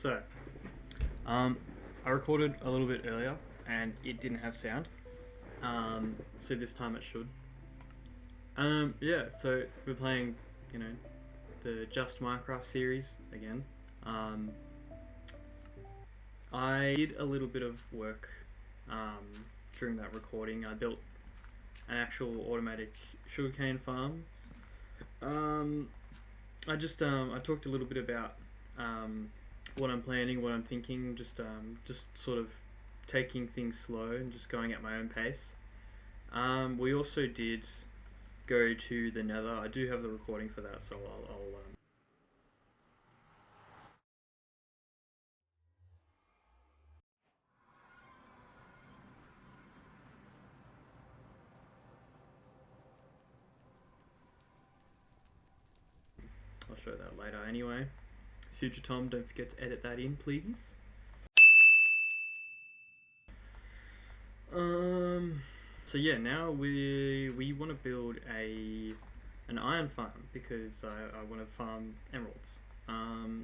So, I recorded a little bit earlier and it didn't have sound. So this time it should. Yeah, so we're playing, you know, the Just Minecraft series again. Um, I did a little bit of work during that recording. I built an actual automatic sugarcane farm. Um, I talked a little bit about what I'm planning, what I'm thinking, just sort of taking things slow and just going at my own pace. We also did go to the Nether. I do have the recording for that, so I'll show that later anyway. Future Tom, don't forget to edit that in, please. Um, so yeah, now we want to build an iron farm because I want to farm emeralds.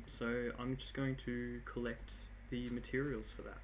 So I'm just going to collect the materials for that.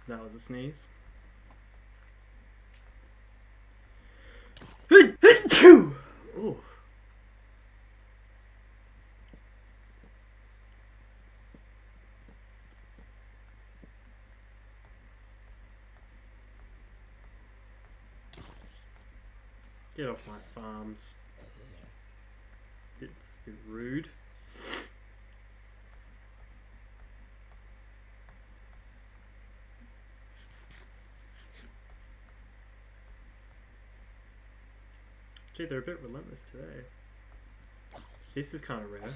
That was a sneeze. Oh. Get off my farms. It's a bit rude. Gee, they're a bit relentless today. This is kind of rare.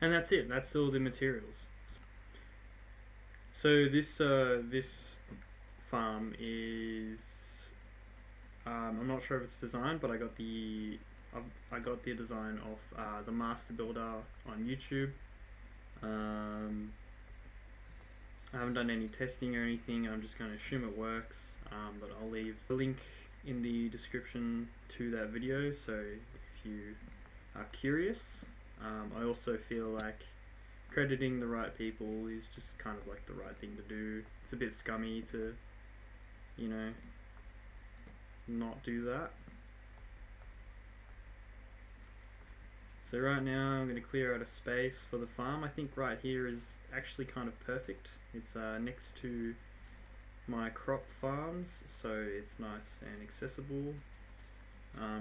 And that's it. That's all the materials. So this farm is I'm not sure if it's designed, but I got the design off the Master Builder on YouTube. I haven't done any testing or anything. I'm just going to assume it works, but I'll leave the link in the description to that video, so if you are curious. I also feel like crediting the right people is just kind of like the right thing to do. It's a bit scummy to, you know, not do that. So right now I'm going to clear out a space for the farm. I think right here is actually kind of perfect. It's next to my crop farms, so it's nice and accessible.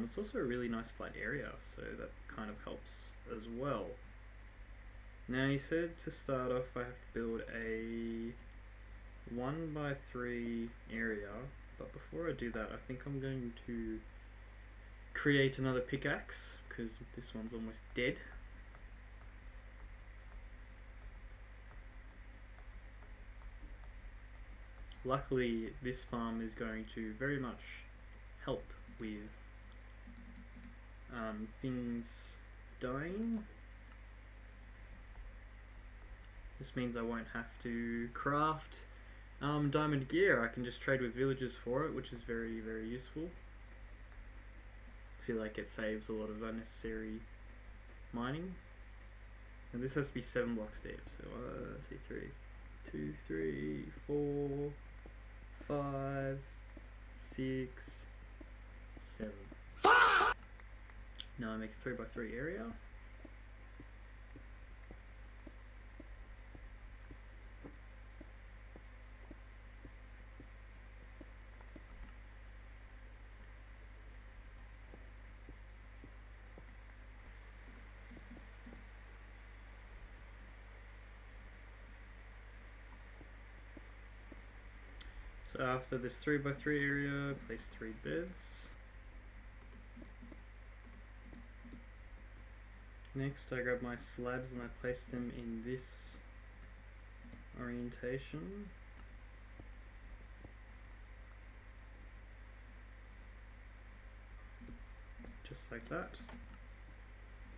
It's also a really nice flat area, so that kind of helps as well. Now he said to start off I have to build a 1x3 area, but before I do that I think I'm going to create another pickaxe because this one's almost dead. Luckily this farm is going to very much help with things dying. This means I won't have to craft diamond gear. I can just trade with villagers for it, which is very, very useful. I feel like it saves a lot of unnecessary mining. And this has to be 7 blocks deep. So 1, 2, 3, 4, 5, 6, 7. Now I make a 3x3 area. So after this 3x3 area, place 3 beds. Next I grab my slabs and I place them in this orientation. Just like that.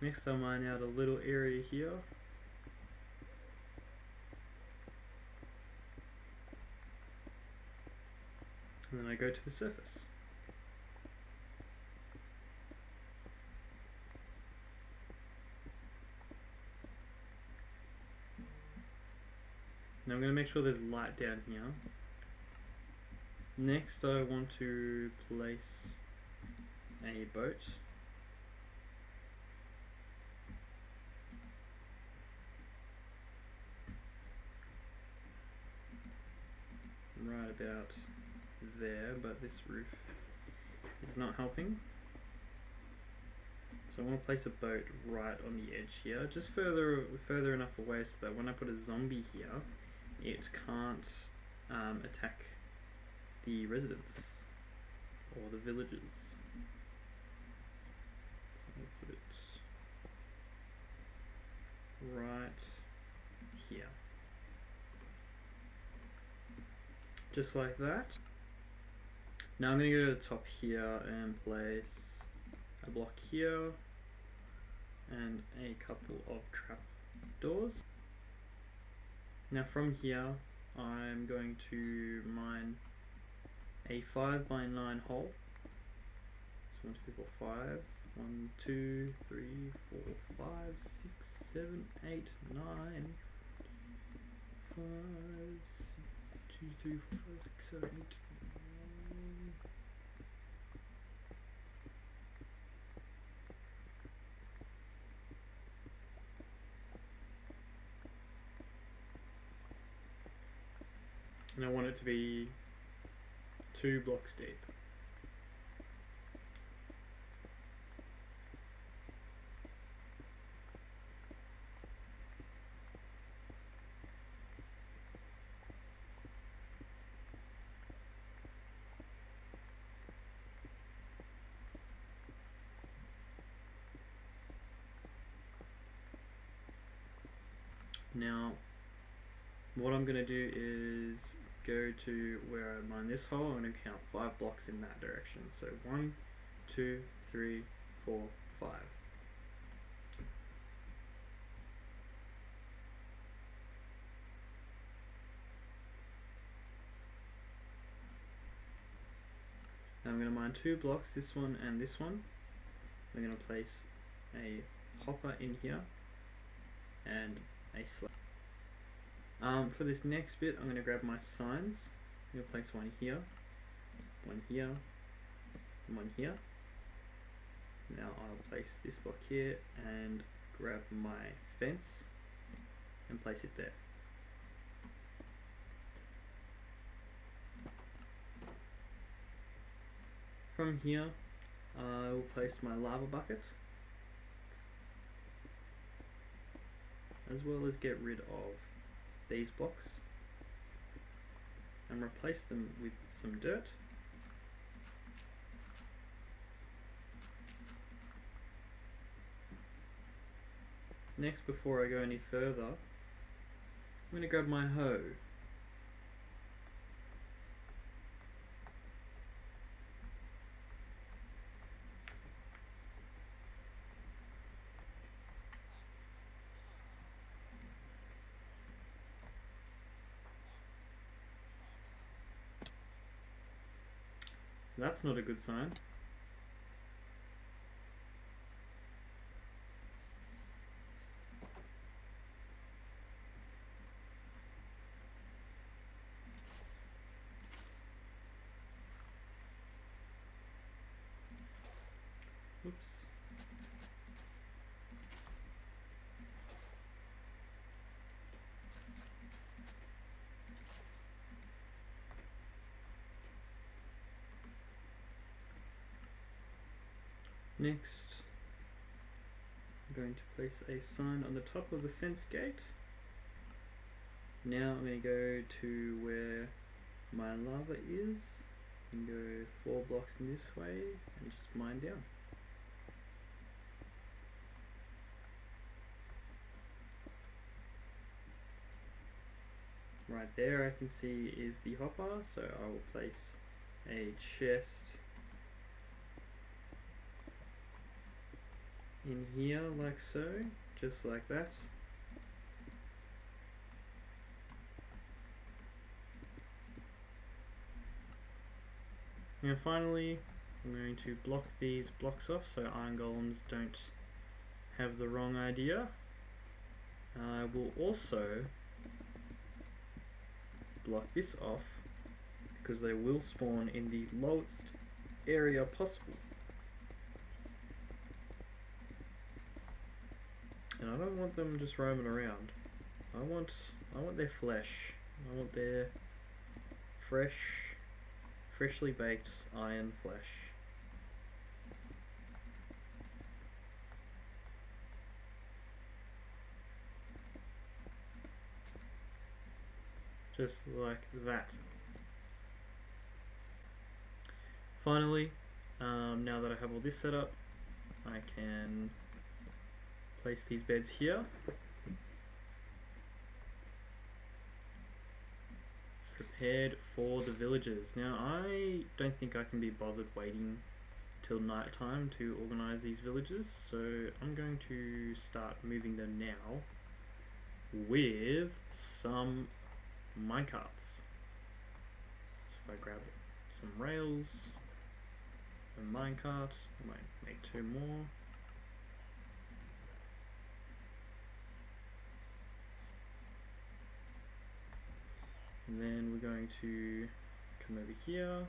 Next I mine out a little area here. And then I go to the surface. Now I'm going to make sure there's light down here. Next I want to place a boat. Right about there, but this roof is not helping. So I want to place a boat right on the edge here, just further enough away so that when I put a zombie here, it can't attack the residents or the villagers. So I'll put it right here. Just like that. Now I'm going to go to the top here and place a block here and a couple of trap doors. Now from here I'm going to mine a 5x9 hole. So 1, 2, 3, 4, 5. 1, 2, 3, 4, 5, 6, 7, 8, 9. 5, 2, 3, 4, 5, 6, 7, 8. And I want it to be 2 blocks deep. Now, what I'm going to do is go to where I mine this hole. I'm going to count 5 blocks in that direction. So 1, 2, 3, 4, 5. Now I'm going to mine 2 blocks, this one and this one. I'm going to place a hopper in here and a slab. For this next bit, I'm going to grab my signs. I'm going to place one here, and one here. Now I'll place this block here and grab my fence and place it there. From here, I will place my lava bucket, as well as get rid of these blocks and replace them with some dirt. Next, before I go any further, I'm going to grab my hoe. That's not a good sign. Oops. Next, I'm going to place a sign on the top of the fence gate. Now I'm going to go to where my lava is and go 4 blocks in this way and just mine down. Right there I can see is the hopper, so I will place a chest in here like so, just like that. And finally, I'm going to block these blocks off so iron golems don't have the wrong idea. I will also block this off because they will spawn in the lowest area possible. And I don't want them just roaming around. I want their flesh. I want their freshly baked iron flesh. Just like that. Finally, now that I have all this set up, I can place these beds here. Prepared for the villagers. Now I don't think I can be bothered waiting till night time to organize these villages, so I'm going to start moving them now with some minecarts. So if I grab some rails, a minecart, I might make 2 more. And then we're going to come over here,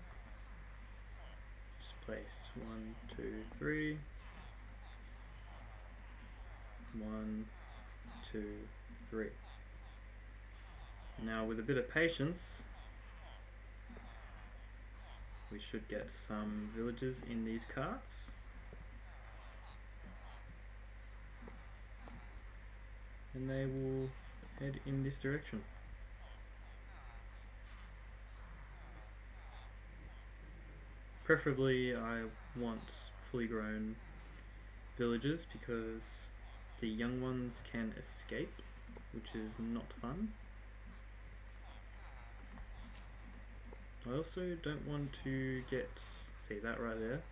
just place 1, 2, 3, 1, 2, 3. Now with a bit of patience, we should get some villagers in these carts. And they will head in this direction. Preferably I want fully grown villagers because the young ones can escape which is not fun. I also don't want to get, see that right there?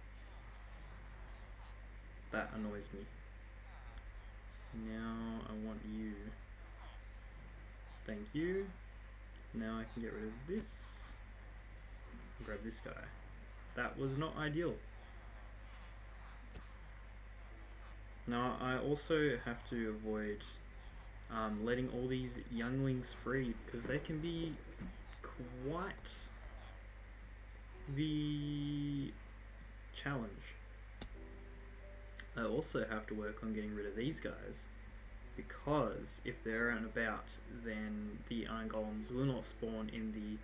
That annoys me. Now I want you. Thank you. Now I can get rid of this. Grab this guy. That was not ideal. Now I also have to avoid letting all these younglings free, because they can be quite the challenge. I also have to work on getting rid of these guys, because if they're out and about, then the iron golems will not spawn in the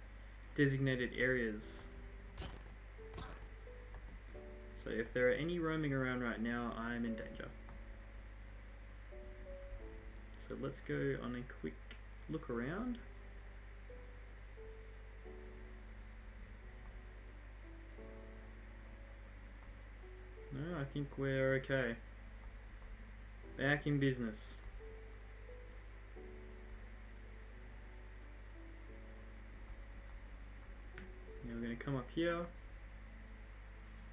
designated areas. So if there are any roaming around right now, I'm in danger. So let's go on a quick look around. No, I think we're okay. Back in business. Now we're going to come up here.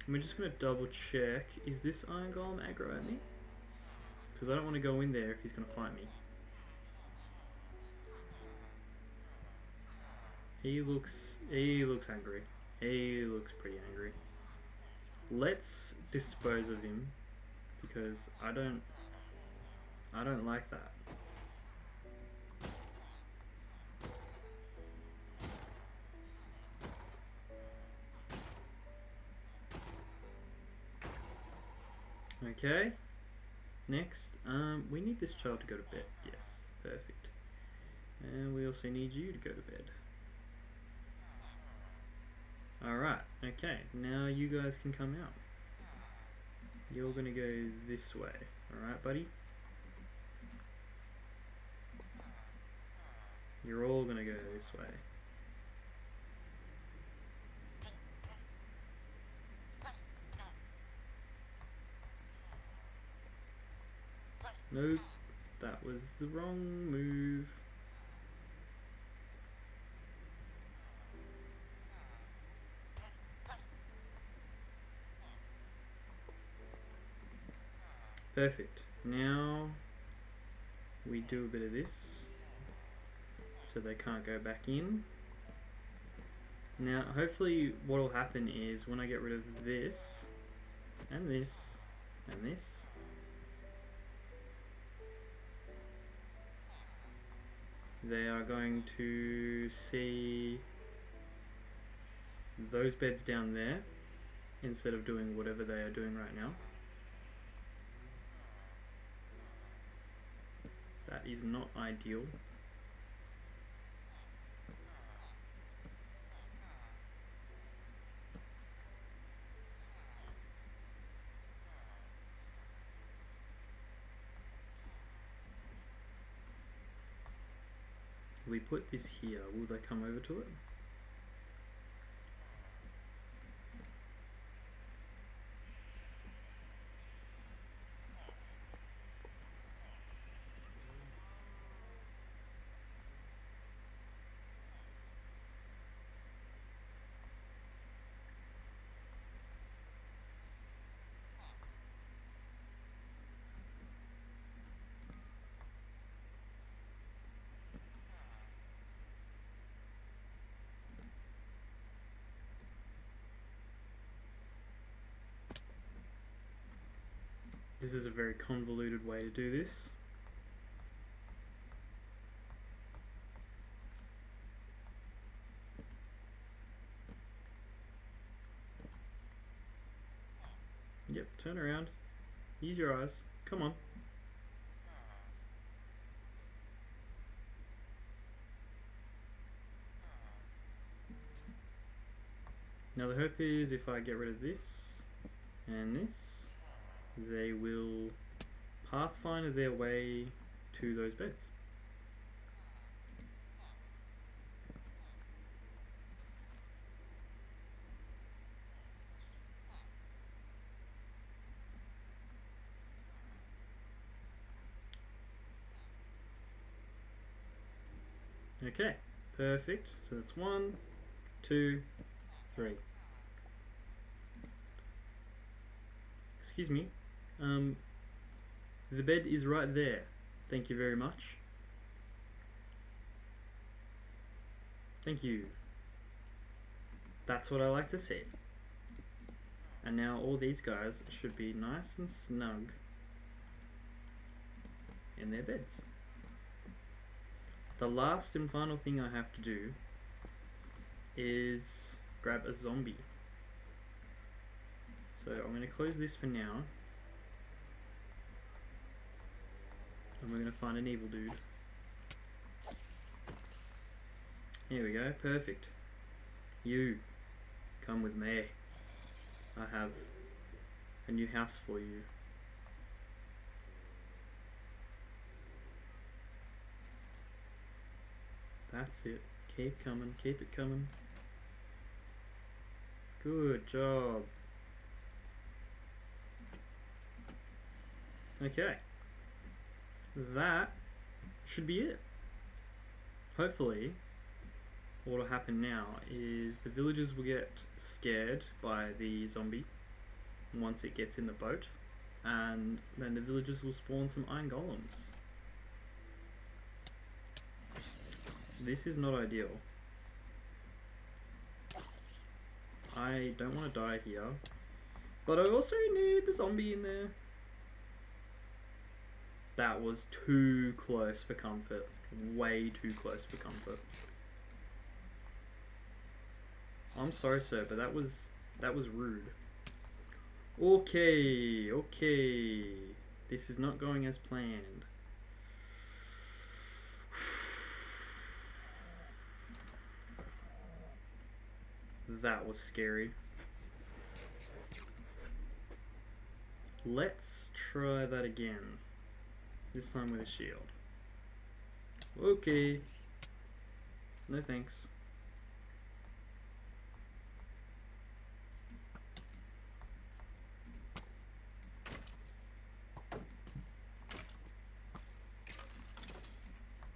And we're just going to double check. Is this iron golem aggro at me? Because I don't want to go in there if he's going to fight me. He looks angry. He looks pretty angry. Let's dispose of him, because I don't like that. Okay. Next, we need this child to go to bed. Yes, perfect. And we also need you to go to bed. Alright, okay, now you guys can come out. You're gonna go this way, alright buddy? You're all gonna go this way. Nope, that was the wrong move. Perfect. Now we do a bit of this so they can't go back in. Now hopefully what will happen is when I get rid of this and this and this, they are going to see those beds down there instead of doing whatever they are doing right now. That is not ideal. We put this here, will they come over to it? This is a very convoluted way to do this. Yep, turn around. Use your eyes. Come on. Now the hope is if I get rid of this and this, they will pathfinder their way to those beds. Okay, perfect. So that's 1, 2, 3. Excuse me. The bed is right there. Thank you very much. Thank you. That's what I like to see. And now all these guys should be nice and snug in their beds. The last and final thing I have to do is grab a zombie. So I'm going to close this for now. And we're going to find an evil dude. Here we go, perfect. You, come with me. I have a new house for you. That's it. Keep coming, keep it coming. Good job. Okay. That should be it. Hopefully, what will happen now is the villagers will get scared by the zombie once it gets in the boat, and then the villagers will spawn some iron golems. This is not ideal. I don't want to die here, but I also need the zombie in there. That was too close for comfort. Way too close for comfort. I'm sorry, sir, but that was rude. Okay, okay. This is not going as planned. That was scary. Let's try that again. This time with a shield. Okay. No thanks.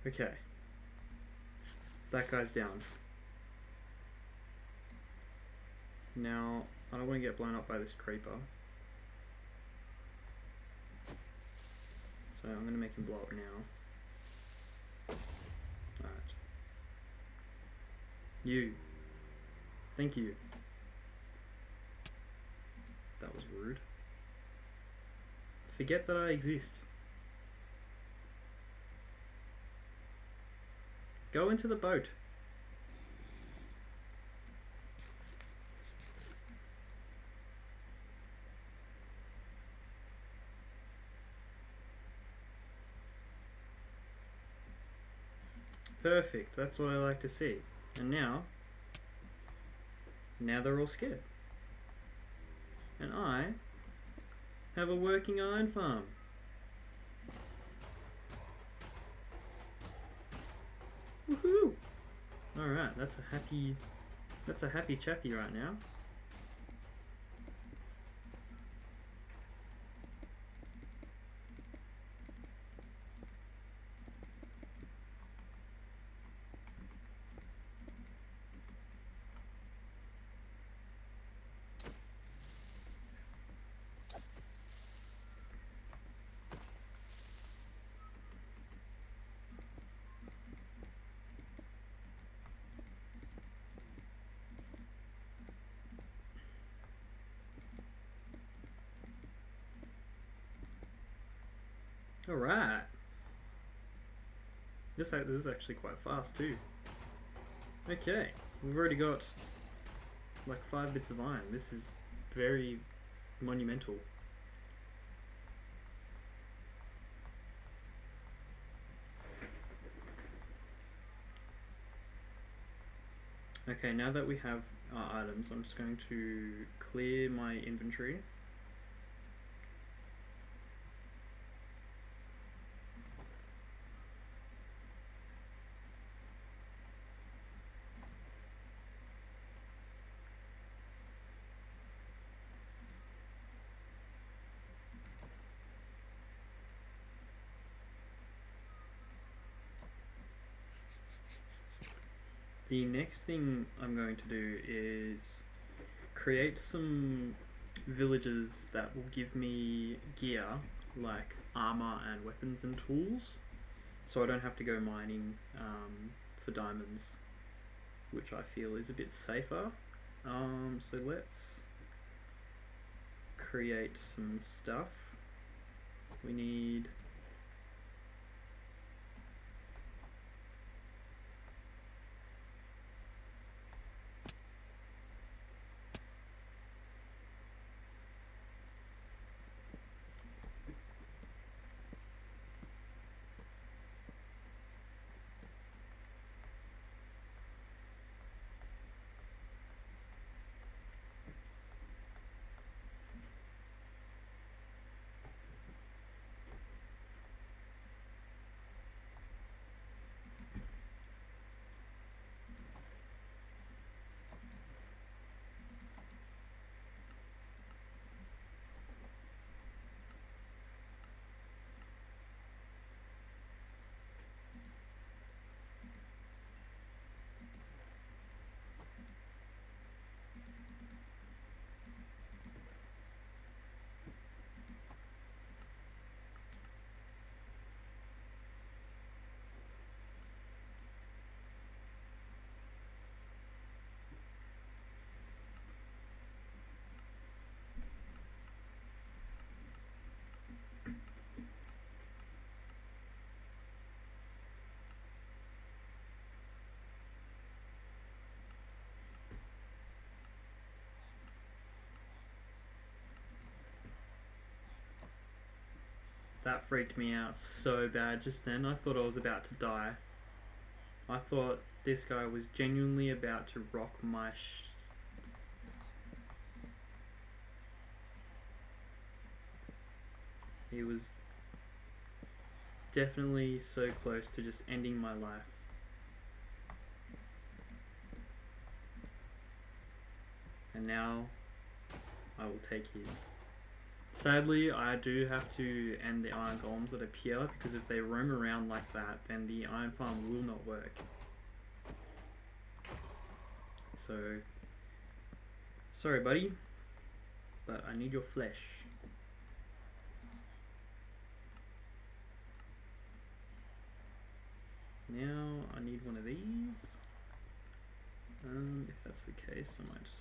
Okay. That guy's down. Now, I don't want to get blown up by this creeper. So I'm going to make him blow up now. Alright. You. Thank you. That was rude. Forget that I exist. Go into the boat. Perfect, that's what I like to see. And now they're all scared. And I have a working iron farm. Woohoo! Alright, that's a happy chappy right now. Alright. This is actually quite fast too. Okay, we've already got like 5 bits of iron. This is very monumental. Okay, now that we have our items, I'm just going to clear my inventory. The next thing I'm going to do is create some villages that will give me gear like armor and weapons and tools, so I don't have to go mining for diamonds, which I feel is a bit safer. So let's create some stuff. We need that freaked me out so bad just then. I thought I was about to die. I thought this guy was genuinely about to rock my He was definitely so close to just ending my life. And now I will take his. Sadly, I do have to end the iron golems that appear, because if they roam around like that, then the iron farm will not work. So, sorry buddy, but I need your flesh. Now I need one of these. If that's the case, I might just...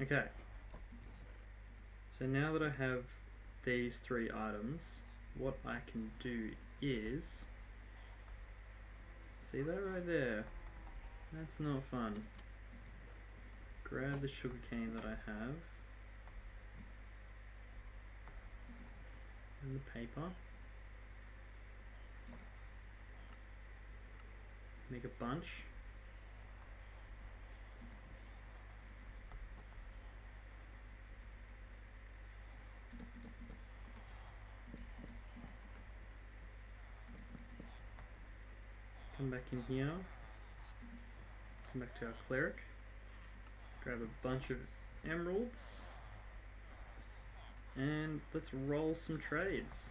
Okay. So now that I have these 3 items, what I can do is... See that right there? That's not fun. Grab the sugarcane that I have. And the paper. Make a bunch. Come back in here. Come back to our cleric. Grab a bunch of emeralds. And let's roll some trades.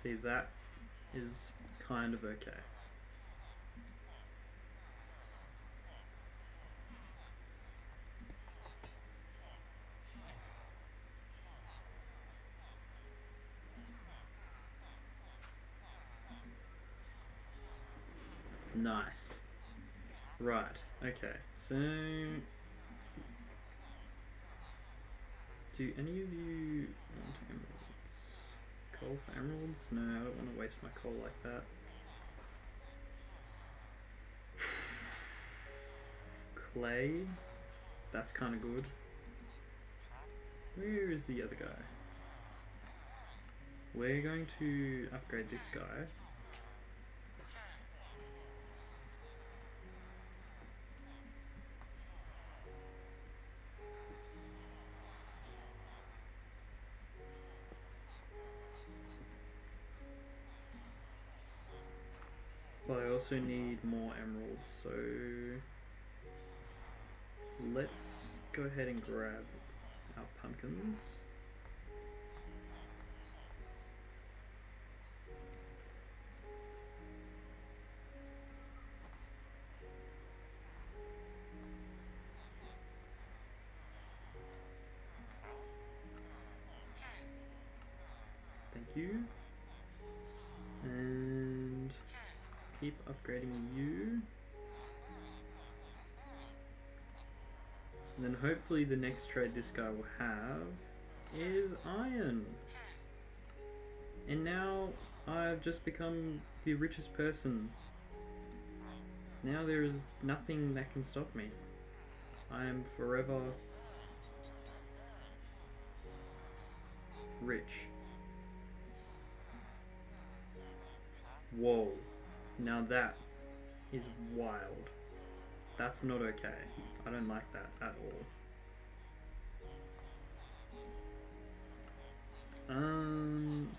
See, that is kind of okay. Nice. Right, okay, so... Do any of you want emeralds? Coal for emeralds? No, I don't want to waste my coal like that. Clay? That's kind of good. Where is the other guy? We're going to upgrade this guy. But I also need more emeralds, so let's go ahead and grab our pumpkins. Thank you. And keep upgrading you. And then hopefully the next trade this guy will have is iron. And now I've just become the richest person. Now there is nothing that can stop me. I am forever rich. Whoa. Now that is wild. That's not okay. I don't like that at all.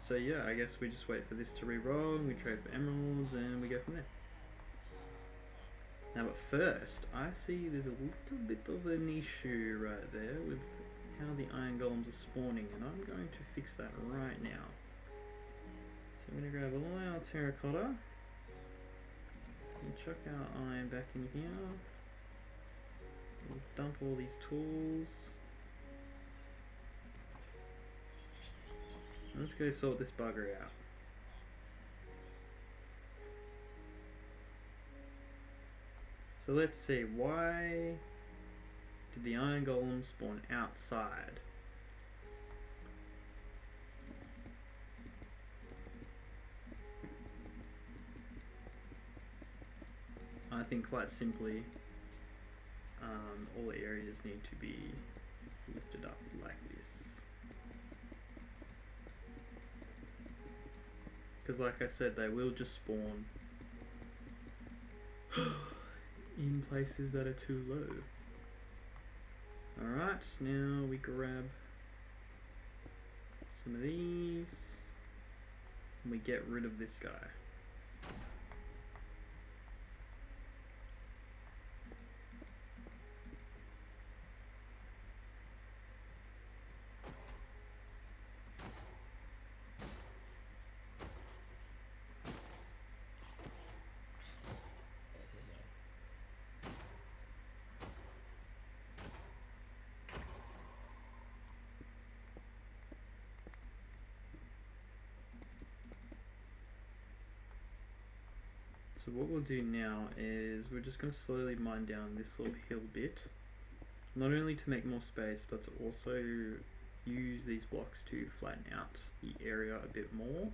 So yeah, I guess we just wait for this to re-roll, we trade for emeralds, and we go from there. Now, but first, I see there's a little bit of an issue right there with how the iron golems are spawning, and I'm going to fix that right now. So I'm going to grab all our terracotta, and chuck our iron back in here. We'll dump all these tools. Let's go sort this bugger out. So let's see, why did the iron golem spawn outside? I think quite simply, all areas need to be lifted up like this. Because like I said, they will just spawn in places that are too low. Alright, now we grab some of these and we get rid of this guy. So what we'll do now is we're just going to slowly mine down this little hill bit, not only to make more space but to also use these blocks to flatten out the area a bit more.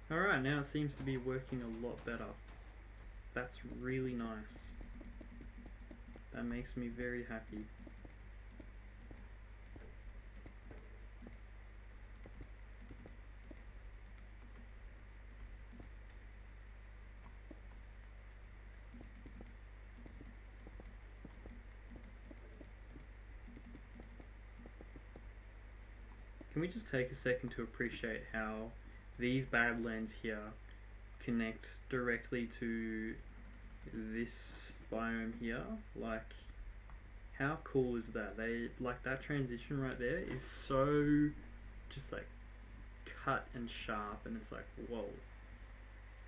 Alright, now it seems to be working a lot better. That's really nice. That makes me very happy. Can we just take a second to appreciate how these badlands here connect directly to this biome here? Like, how cool is that? They, like, that transition right there is so just like cut and sharp, and it's like, whoa.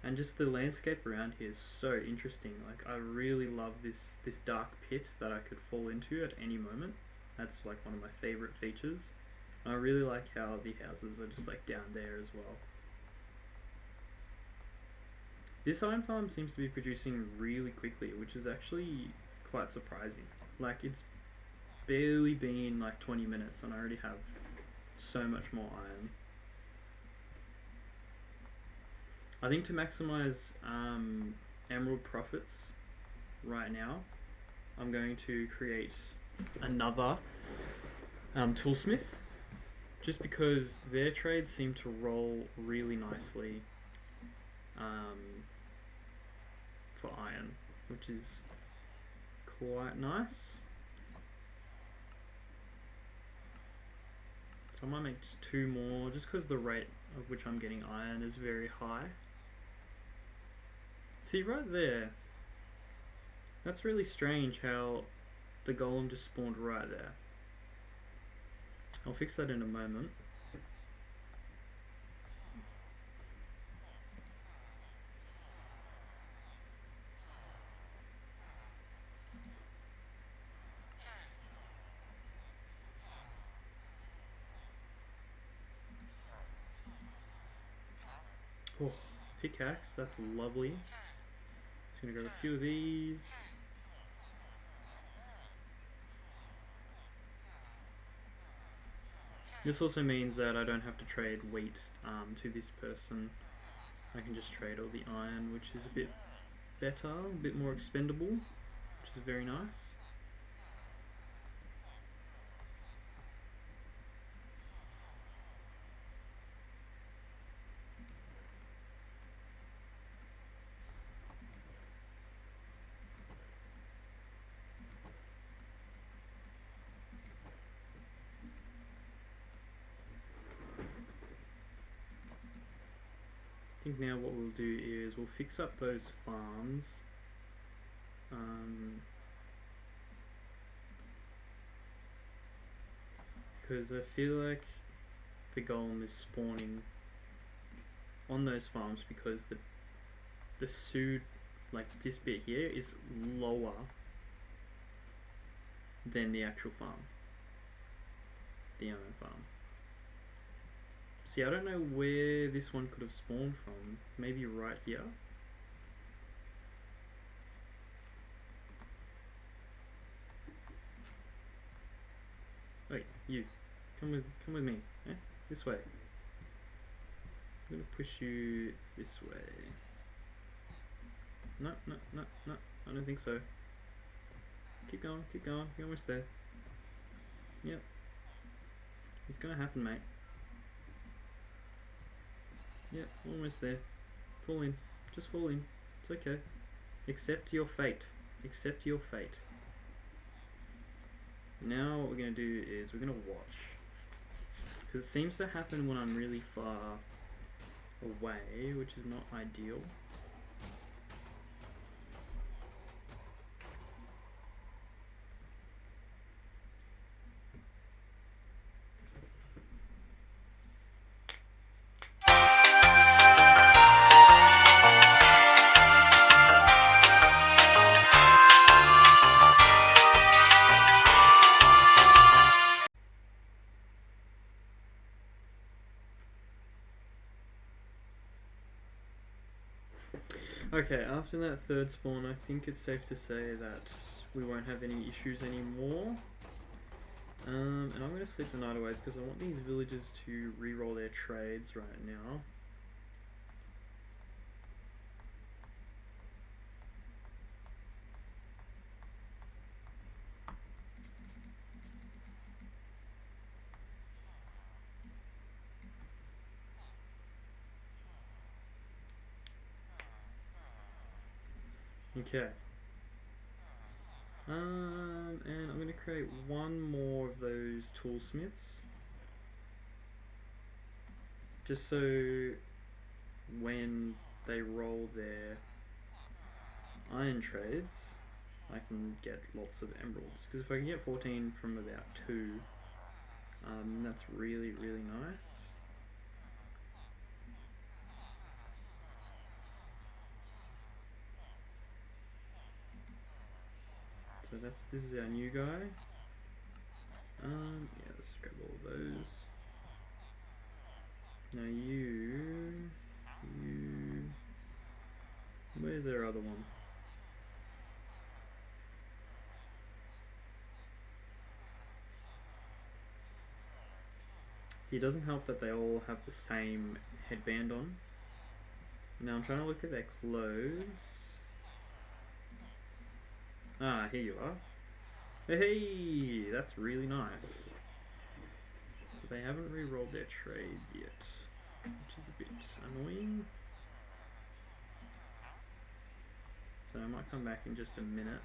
And just the landscape around here is so interesting. Like, I really love this dark pit that I could fall into at any moment. That's like one of my favorite features. And I really like how the houses are just like down there as well. This iron farm seems to be producing really quickly, which is actually quite surprising. Like, it's barely been like 20 minutes and I already have so much more iron. I think to maximize emerald profits right now, I'm going to create another toolsmith, just because their trades seem to roll really nicely for iron, which is quite nice. So I might make just 2 more, just because the rate of which I'm getting iron is very high. See, right there, that's really strange how the golem just spawned right there. I'll fix that in a moment. Oh, pickaxe, that's lovely. Just gonna grab a few of these. This also means that I don't have to trade wheat to this person. I can just trade all the iron, which is a bit better, a bit more expendable, which is very nice. I think now what we'll do is we'll fix up those farms. Because I feel like the golem is spawning on those farms because the suit, like this bit here, is lower than the actual farm, the iron farm. See, I don't know where this one could have spawned from. Maybe right here. Wait, you. Come with me. Eh? This way. I'm gonna push you this way. No, no, no, no. I don't think so. Keep going, keep going. You're almost there. Yep. It's gonna happen, mate. Yep, almost there. Fall in. Just fall in. It's okay. Accept your fate. Accept your fate. Now what we're going to do is we're going to watch. Because it seems to happen when I'm really far away, which is not ideal. Okay, after that third spawn, I think it's safe to say that we won't have any issues anymore. And I'm going to sleep the night away because I want these villagers to re-roll their trades right now. Okay. And I'm going to create one more of those toolsmiths. Just so when they roll their iron trades, I can get lots of emeralds. Because if I can get 14 from about 2, that's really, really nice. So this is our new guy. Yeah, let's grab all of those. Now you, where's our other one? See, it doesn't help that they all have the same headband on. Now I'm trying to look at their clothes. Ah, here you are. Hey, that's really nice. But they haven't re-rolled their trades yet, which is a bit annoying. So I might come back in just a minute.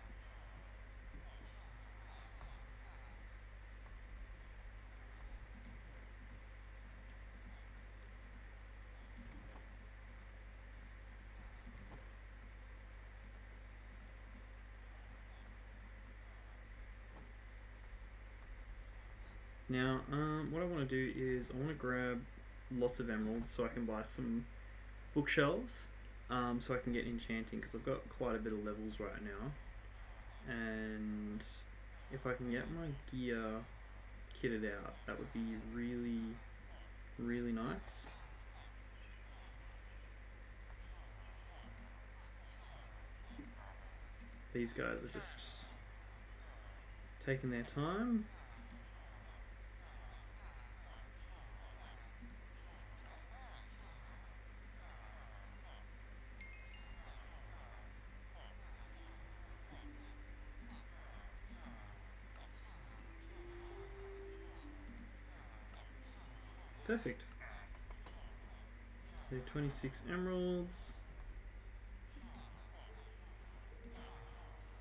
Now, what I want to do is I want to grab lots of emeralds so I can buy some bookshelves, so I can get enchanting, because I've got quite a bit of levels right now. And if I can get my gear kitted out, that would be really, really nice. These guys are just taking their time. Perfect. So 26 emeralds.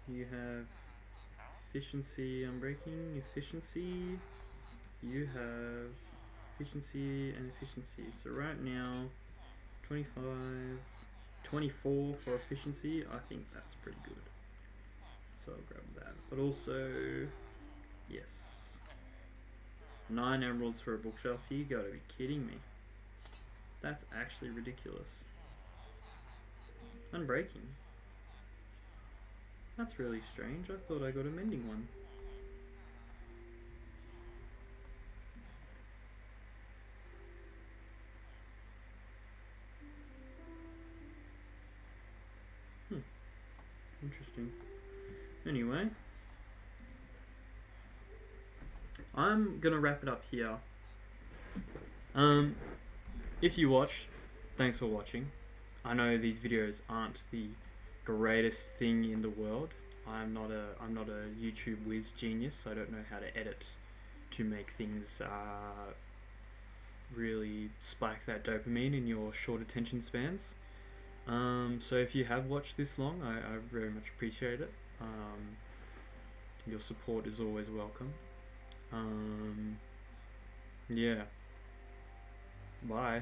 You have efficiency, unbreaking, efficiency. You have efficiency and efficiency. So right now, 25, 24 for efficiency. I think that's pretty good. So I'll grab that. But also, yes, 9 emeralds for a bookshelf. You gotta be kidding me. That's actually ridiculous. Unbreaking. That's really strange. I thought I got a mending one. Interesting. Anyway, I'm gonna wrap it up here. If you watched, thanks for watching. I know these videos aren't the greatest thing in the world. I'm not a YouTube whiz genius. So I don't know how to edit to make things really spike that dopamine in your short attention spans. So if you have watched this long, I very much appreciate it. Your support is always welcome. Yeah. Bye.